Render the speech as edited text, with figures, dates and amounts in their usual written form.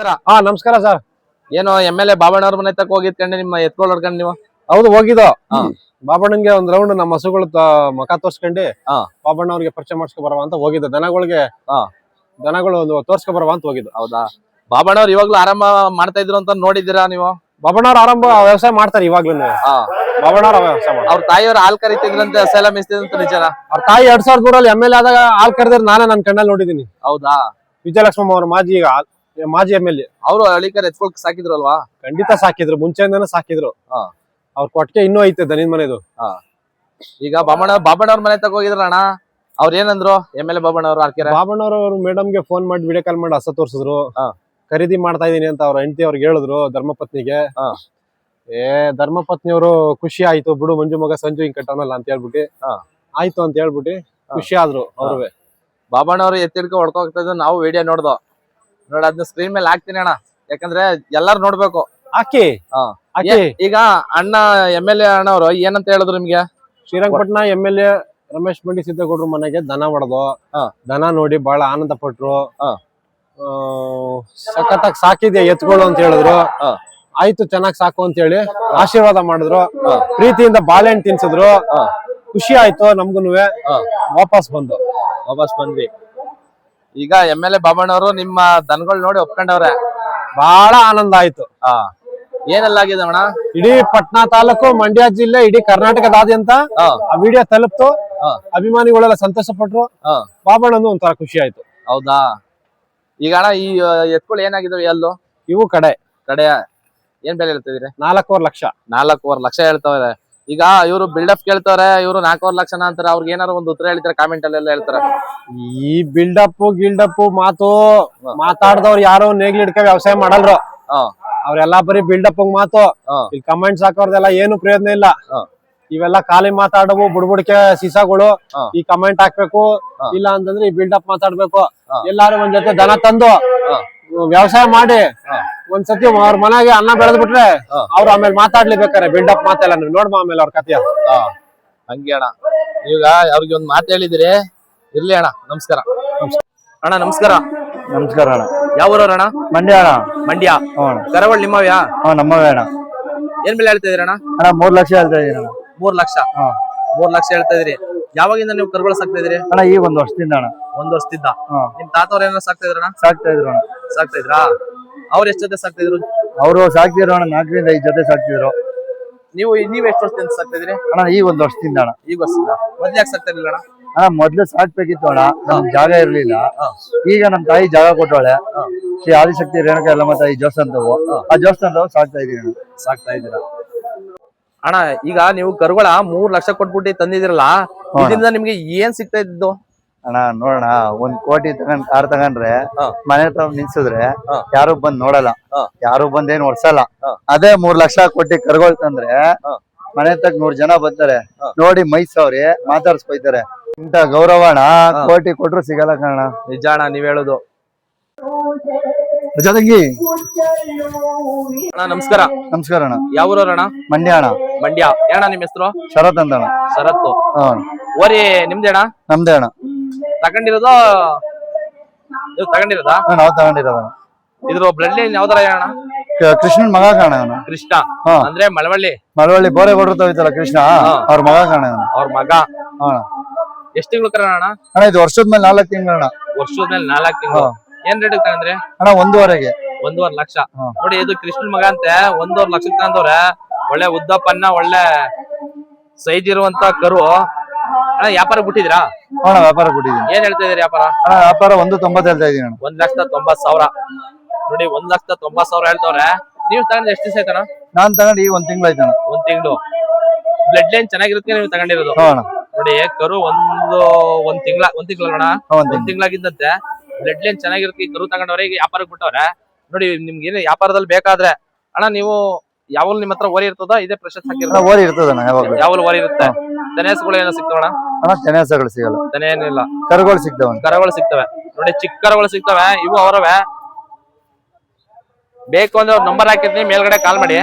ಹಾ ನಮಸ್ಕಾರ ಸರ್. ಏನು ಎಮ್.ಎಲ್.ಎ. ಬಾಬಣ್ಣವ್ರ ಮನೆ ತಕ್ಕ ಹೋಗಿದ್ಕಂಡೆ ನಿಮ್ಮ ಎತ್ಕೊಳ್ ಹೊಡ್ಕೊಂಡು ನೀವು? ಹೌದು ಹೋಗಿದ್ದು. ಬಾಬಣ್ಣಂಗೆ ಒಂದ್ ರೌಂಡ್ ನಮ್ಮ ಹಸುಗಳು ಮಕ ತೋರ್ಸ್ಕೊಂಡಿ ಬಾಬಣ್ಣವ್ರಿಗೆ ಪರಿಚಯ ಮಾಡ್ಸ್ಕೊ ಬರವ ಅಂತ ಹೋಗಿದ್ದು. ದನಗಳು ಒಂದು ತೋರ್ಸ್ಕೊ ಬರವ ಅಂತ ಹೋಗಿದ್ದು. ಹೌದಾ? ಬಾಬಣ್ಣವ್ರು ಇವಾಗ್ಲೂ ಆರಂಭ ಮಾಡ್ತಾ ಇದ್ರು ಅಂತ ನೋಡಿದ್ದೀರಾ ನೀವು? ಬಾಬಣ್ಣವ್ರ ಆರಂಭ ವ್ಯವಸಾಯ ಮಾಡ್ತಾರೆ ಇವಾಗ್ಲೂ. ಬಾಬಣ್ಣವ್ರ ವ್ಯವಸಾಯ ಮಾಡ್ತಾರೆ. ಅವ್ರ ತಾಯಿಯವ್ರು ಹಾಲ್ ಕರಿತಿದ್ರಂತೆ, ಹಸ ಎಲ್ಲ ಮೇಯಿಸ್ತಿದ್ರಂತ ನಿಜನ? ಅವ್ರ ತಾಯಿ 2003 ಎಮ್.ಎಲ್.ಎ. ಆದಾಗ ಹಾಲ್ ಕರೆದ್ರೆ ನಾನೇ ನನ್ನ ಕಣ್ಣಲ್ಲಿ ನೋಡಿದೀನಿ. ಹೌದಾ? ವಿಜಯಲಕ್ಷ್ಮಮ್ಮ ಅವ್ರ ಮಾಜಿ ಎಮ್.ಎಲ್.ಎ. ಅವರು ಹಳ್ಳಿಕರ್ ಎತ್ಕೊಳ್ ಸಾಕಿದ್ರು ಅಲ್ವಾ? ಖಂಡಿತ ಸಾಕಿದ್ರು, ಮುಂಚೆಯಿಂದಾನು ಸಾಕಿದ್ರು. ಅವ್ರ ಕೊಟ್ಟಿಗೆ ಇನ್ನೂ ಐತೆ ದನಿನ್ ಮನೆದು. ಈಗ ಬಾಬಣ್ಣವ್ರ ಮನೆ ತಕ ಹೋಗಿದ್ರ ಅಣ್ಣ, ಅವ್ರ ಏನಂದ್ರು ಎಮ್.ಎಲ್.ಎ. ಬಾಬಣ್ಣವ್ರು? ಬಾಬಣ್ಣವ್ರು ಮೇಡಮ್ಗೆ ಫೋನ್ ಮಾಡಿ ವಿಡಿಯೋ ಕಾಲ್ ಮಾಡಿ ಹಸ ತೋರ್ಸಿದ್ರು. ಖರೀದಿ ಮಾಡ್ತಾ ಇದೀನಿ ಅಂತ ಅವ್ರ ಹೆಂಡತಿ ಅವ್ರಿಗೆ ಹೇಳಿದ್ರು, ಧರ್ಮಪತ್ನಿಗೆ. ಧರ್ಮಪತ್ನಿಯವರು ಖುಷಿ ಆಯ್ತು, ಬಿಡು ಮಂಜು ಮಗ ಸಂಜು ಹಿಂಗ್ ಕಟ್ಟವನಲ್ಲ ಅಂತ ಹೇಳ್ಬಿಟ್ಟು ಆಯ್ತು ಅಂತ ಹೇಳ್ಬಿಟ್ಟು ಖುಷಿ ಆದ್ರು ಅವ್ರವೇ. ಬಾಬಣ್ಣವ್ರು ಎತ್ತಿಡ್ಕೊ ಹೊಡ್ಕೋಗ್ತಾ ಇದ್ರು, ನಾವು ವಿಡಿಯೋ ನೋಡ್ದೋ. ನೋಡ ಅದನ್ನ ಸ್ಕ್ರೀನ್ ಮೇಲೆ ಹಾಕ್ತೀನಿ ಅಣ್ಣ, ಯಾಕಂದ್ರೆ ಎಲ್ಲಾರು ನೋಡ್ಬೇಕು. ಹಾಕಿ. ಈಗ ಅಣ್ಣ ಎಮ್.ಎಲ್.ಎ. ಅಣ್ಣವ್ರು ಏನಂತ ಹೇಳಿದ್ರು ನಿಮ್ಗೆ? ಶ್ರೀರಂಗಪಟ್ಟಣ ಎಮ್.ಎಲ್.ಎ. ರಮೇಶ್ ಬಂಡಿ ಸಿದ್ದೇಗೌಡ್ರ ಮನೆಗೆ ದನ ಹೊಡೆದು ದನ ನೋಡಿ ಬಹಳ ಆನಂದ ಪಟ್ರು. ಸಖತ್ತಾಗಿ ಸಾಕಿದ್ಯಾ ಎತ್ಕೊಳ್ಳು ಅಂತ ಹೇಳಿದ್ರು. ಆಯ್ತು ಚೆನ್ನಾಗ್ ಸಾಕು ಅಂತ ಹೇಳಿ ಆಶೀರ್ವಾದ ಮಾಡಿದ್ರು. ಪ್ರೀತಿಯಿಂದ ಬಾಳೆಹಣ್ಣು ತಿನ್ಸಿದ್ರು. ಖುಷಿ ಆಯ್ತು ನಮ್ಗುನುವೆ. ವಾಪಸ್ ಬಂದ್ವಿ. ಈಗ ಎಮ್.ಎಲ್.ಎ. ಬಾಬಣ್ಣವರು ನಿಮ್ಮ ದನಗಳು ನೋಡಿ ಒಪ್ಕೊಂಡವ್ರೆ. ಬಹಳ ಆನಂದ ಆಯ್ತು. ಏನೆಲ್ಲ ಆಗಿದೆ ಅಣ್ಣ? ಇಡೀ ಪಟ್ನಾ ತಾಲೂಕು, ಮಂಡ್ಯ ಜಿಲ್ಲೆ, ಇಡೀ ಕರ್ನಾಟಕದಾದ್ಯಂತ ಆ ವಿಡಿಯೋ ತಲುಪ್ತು. ಅಭಿಮಾನಿಗಳೆಲ್ಲ ಸಂತೋಷ ಪಟ್ರು. ಬಾಬಣ್ಣನು ಒಂಥರ ಖುಷಿ ಆಯ್ತು. ಹೌದಾ? ಈಗ ಅಣ್ಣ ಈ ಎತ್ಗಳು ಏನಾಗಿದಾವೆ ಎಲ್ಲೋ? ಇವು ಕಡೆ ಏನ್ ಬೆಲೆ ಹೇಳ್ತಿದ್ರಿ? 4.5 ಲಕ್ಷ. 4.5 ಲಕ್ಷ ಹೇಳ್ತಾವ್ರೆ. ಈಗ ಇವರು ಬಿಲ್ಡಪ್ ಕೇಳ್ತಾವ್ರೆ, ಇವರು 4.5 ಲಕ್ಷನ ಅಂತಾರೆ. ಅವ್ರಿಗೆ ಏನಾರು ಒಂದು ಉತ್ತರ ಹೇಳ್ತಾರೆ, ಕಾಮೆಂಟ್ ಅಲ್ಲೆಲ್ಲ ಹೇಳ್ತಾರೆ. ಈ ಬಿಲ್ಡಪ್ ಮಾತು ಮಾತಾಡ್ದವ್ರು ಯಾರು ನೇಗ್ಲಿಡ್ಕ ವ್ಯವಸಾಯ ಮಾಡಲ್ರು. ಅವ್ರೆಲ್ಲಾ ಬರೀ ಬಿಲ್ಡಪ್ ಮಾತು. ಈ ಕಮೆಂಟ್ಸ್ ಹಾಕೋರ್ದೆಲ್ಲ ಏನು ಪ್ರಯೋಜನ ಇಲ್ಲ. ಇವೆಲ್ಲ ಖಾಲಿ ಮಾತಾಡವು ಬುಡ್ಬುಡ್ಕೆ ಸೀಸಾಗಳು. ಈ ಕಮೆಂಟ್ ಹಾಕ್ಬೇಕು, ಇಲ್ಲ ಅಂತಂದ್ರೆ ಈ ಬಿಲ್ಡಪ್ ಮಾತಾಡ್ಬೇಕು. ಎಲ್ಲಾರು ಒಂದ್ ಜೊತೆ ದನ ತಂದು ವ್ಯವಸಾಯ ಮಾಡಿ ಒಂದ್ಸತಿ ಅವ್ರ ಮನೆಗೆ ಅನ್ನ ಬೆಳೆದ್ ಬಿಟ್ರೆ ಅವ್ರು ಆಮೇಲೆ ಮಾತಾಡ್ಲಿಬೇಕಾರೆ ಬಿಲ್ಡಪ್ ಮಾತೆಲ್ಲ ನೀವು ನೋಡ್ಬ ಆಮೇಲೆ ಅವ್ರ ಕಥೆಯ. ಹಂಗೆ ಅಣ್ಣ, ಈಗ ಅವ್ರಿಗೆ ಒಂದ್ ಮಾತು ಹೇಳಿದಿರಿ. ಇರ್ಲಿ ಅಣ್ಣ, ನಮಸ್ಕಾರ. ಅಣ್ಣ ನಮಸ್ಕಾರ. ನಮಸ್ಕಾರ ಅಣ್ಣ. ಯಾವ ಊರವ್ರ ಅಣ್ಣ? ಮಂಡ್ಯ ಅಣ್ಣ. ಮಂಡ್ಯ. ಕರಾವಳಿ ನಿಮ್ಮವ್ಯಾ? ನಮ್ಮವೇ ಅಣ್ಣ. ಏನ್ ಬೆಲೆ ಹೇಳ್ತಾ ಇದೀರ ಅಣ್ಣ? 3 ಲಕ್ಷ ಹೇಳ್ತಾ ಇದೀನಿ ಅಣ್ಣ. 3 ಲಕ್ಷ. 3 ಲಕ್ಷ ಹೇಳ್ತಾ ಇದೀರಿ. ಯಾವಾಗಿಂದ ನೀವು ಕರುಗಳು ಸಾಕ್ತಾ ಇದೀರಿ ಅಣ್ಣ? ಈ 1 ವರ್ಷದಿಂದ ಅಣ್ಣ. 1 ವರ್ಷದಿಂದ. ನಿಮ್ ತಾತವ್ರ ಏನಾರ ಸಾಕ್ತಾ ಇದ್ರಣ್ಣ? ಸಾಕ್ತಾ ಇದ್ರು ಅಣ್ಣ. ಸಾಕ್ತಾ ಇದ್ರಾ? ಅವ್ರ ಎಷ್ಟ್ ಜೊತೆ ಸಾಕ್ತಾ ಇದ್ರು? ಅವರು ಸಾಕ್ತಿದ್ರು ಅಣ್ಣ, 4 ರಿಂದ 5 ಜೊತೆ ಸಾಕ್ತಿದ್ರು. ನೀವ್ ಎಷ್ಟು ವರ್ಷದಿಂದ ಸಾಕ್ತಾ ಇದೀರಿ ಅಣ್ಣ? ಈ 1 ವರ್ಷದಿಂದ ಅಣ್ಣ. ಈ ವರ್ಷದಿಂದ. ಮೊದ್ಲು ಯಾಕೆ ಸಾಕ್ತಾ ಇರ್ಲಿಲ್ಲ ಅಣ್ಣ? ಅಣ್ಣ ಮೊದ್ಲು ಸಾಕ್ಬೇಕಿತ್ತು ಅಣ್ಣ, ನಮ್ ಜಾಗ ಇರ್ಲಿಲ್ಲ. ಈಗ ನಮ್ ತಾಯಿ ಜಾಗ ಕೊಟ್ಟವಳೆ. ಶ್ರೀ ಆದಿಶಕ್ತಿ ರೇಣುಕಾ ಯಲ್ಲಮ್ಮ ತಾಯಿ ಜೋಸ್ತಂತವು, ಆ ಜೋಸ್ತಂತವು ಸಾಕ್ತಾ ಇದೀನಿ. ಸಾಕ್ತಾ ಇದೀರಾ ಅಣ್ಣ? ಈಗ ನೀವು ಕರುಗಳ 3 ಲಕ್ಷ ಕೊಟ್ಬಿಟ್ಟು ತಂದಿದಿರಲ್ಲ, ಇದರಿಂದ ನಿಮ್ಗೆ ಏನ್ ಸಿಗ್ತಾ ಇದ್ದು? ಅಣ್ಣ ನೋಡೋಣ, 1 ಕೋಟಿ ತಗೊಂಡ್ ಕಾರ್ ತಗೊಂಡ್ರೆ ಮನೆ ತಗೊಂಡ್ ನಿಲ್ಸಿದ್ರೆ ಯಾರು ಬಂದ್ ನೋಡಲ್ಲ, ಯಾರು ಬಂದೇನ್ ಒಡ್ಸಲ್ಲ. ಅದೇ 3 ಲಕ್ಷ ಕೊಟ್ಟಿ ಕರುಗಳು ತಂದ್ರೆ ಮನೆ ತಗ 100 ಜನ ಬರ್ತಾರೆ, ನೋಡಿ ಮೈಸವ್ರಿ ಮಾತಾಡ್ಸ್ಕೊಯ್ತಾರೆ. ಇಂತ ಗೌರವ ಅಣ್ಣ ಕೋಟಿ ಕೊಟ್ರು ಸಿಗಲ್ಲ ಕಣ. ನಿಜ ಅಣ್ಣ ನೀವ್ ಹೇಳುದು. ಜೊತೆಗೆ ಅಣ್ಣ ನಮಸ್ಕಾರ. ನಮಸ್ಕಾರ ಅಣ್ಣ. ಯಾವ ಊರವ್ರಣ್ಣ? ಮಂಡ್ಯ ಅಣ್ಣ. ಮಂಡ್ಯ. ಅಣ್ಣ ನಿಮ್ ಹೆಸರು? ಶರತ್ ಅಂತ ಅಣ್ಣ. ಶರತ್ತು. ಓರಿ ನಿಮ್ದೇ ಅಣ್ಣ? ನಮ್ದೇ ಅಣ್ಣ. ತಗೊಂಡಿರೋದು ನೀವು ತಗೊಂಡಿರೋದಾ? ನಾವು ತಗೊಂಡಿರೋದ. ಇದ್ರ ಬ್ಲಡ್ ಲೈನ್ ಯಾವ್ದಾರ ಅಣ್ಣ? ಕೃಷ್ಣನ್ ಮಗ ಕಾಣ ಅವನು. ಕೃಷ್ಣ ಅಂದ್ರೆ ಮಳವಳ್ಳಿ ಬೋರೆ ಕೊಟ್ಟಿರ್ತಾವ ಕೃಷ್ಣ, ಅವ್ರ ಮಗ ಕಾಣ ಅವನು. ಅವ್ರ ಮಗ. ಎಷ್ಟ್ ತಿಂಗಳು ಕರ ಅಣ್ಣ? ಅಣ್ಣ ಇದು ವರ್ಷದ ಮೇಲೆ 4 ತಿಂಗಳು ಅಣ್ಣ. ವರ್ಷದ ಮೇಲೆ 4 ತಿಂಗಳು. ಏನ್ ರೇಟ್ ತಗೊಂಡ್ರೆ ಅಣ್ಣ? 1.5 ಲಕ್ಷ. ನೋಡಿ ಇದು ಕೃಷ್ಣನ್ ಮಗ ಅಂತೆ, 1.5 ಲಕ್ಷ ತಗೊಂಡವ್ರೆ. ಒಳ್ಳೆ ಉದ್ದಪ್ಪನ್ನ ಒಳ್ಳೆ ಸೈಜ್ ಇರುವಂತ ಕರು. ಅಣ್ಣ ವ್ಯಾಪಾರ ಬಿಟ್ಟಿದ್ರಾ? ಅಣ್ಣ ವ್ಯಾಪಾರ ಬಿಟ್ಟಿದ್ದೀನಿ. ಏನ್ ಹೇಳ್ತಾ ಇದೀರಿ ವ್ಯಾಪಾರ? ಅಣ್ಣ ವ್ಯಾಪಾರ 1.90 ಹೇಳ್ತಾ ಇದೀನಿ ಅಣ್ಣ. 1,90,000. ನೋಡಿ 1,90,000 ಹೇಳ್ತವ್ರೆ. ನೀವ್ ತಗೊಂಡ್ ಎಷ್ಟು ದಿವಸ ಆಯ್ತಣ್ಣ? ನಾನ್ ತಗೊಂಡು ಈಗ 1 ತಿಂಗಳು ಆಯ್ತಣ್ಣ. 1 ತಿಂಗಳು. ಬ್ಲಡ್ ಲೈನ್ ಚೆನ್ನಾಗಿರುತ್ತೆ ನೀವು ತಗೊಂಡಿರೋದು. ನೋಡಿ ಕರು ಒಂದ್ ತಿಂಗಳಣ್ಣ. 1 ತಿಂಗಳಾಗಿದ್ದಂತೆ ಬ್ಲಡ್ ಲೈನ್ ಚೆನ್ನಾಗಿರುತ್ತೆ. ಕರು ತಗೊಂಡವ್ರೆ, ಈಗ ವ್ಯಾಪಾರಕ್ಕೆ ಬಿಟ್ಟವ್ರೆ. ನೋಡಿ ನಿಮ್ಗೆ ಏನೇ ವ್ಯಾಪಾರದಲ್ಲಿ ಬೇಕಾದ್ರೆ ಅಣ್ಣ ನೀವು ಯಾವಾಗಲೂ ನಿಮ್ಮ ಹತ್ರ ಓರಿ ಇರ್ತದ? ಇದೇ ಪ್ರಶಸ್ತಿ ಹಾಕಿರ್ತಾರೆ? ಓರಿ ಇರ್ತದಣ್ಣ, ಯಾವಾಗಲೂ ಓರಿ ಇರುತ್ತೆ. ದನೇಸಗಳು ಏನೋ ಸಿಗ್ತಾವಣ್ಣ? ದನೇಸಗಳು ಸಿಗಲ್ಲ. ದನ ಏನಿಲ್ಲ, ಕರುಗಳು ಸಿಗ್ತಾವ. ಕರುಗಳು ಸಿಗ್ತವೆ. ನೋಡಿ ಚಿಕ್ಕ ಕರುಗಳು ಸಿಗ್ತವೆ. ಇವು ಅವರವೇ. ಬೇಕು ಅಂದ್ರೆ ಅವ್ರ ನಂಬರ್ ಹಾಕಿರ್ತೀನಿ, ಮೇಲ್ಗಡೆ ಕಾಲ್ ಮಾಡಿ.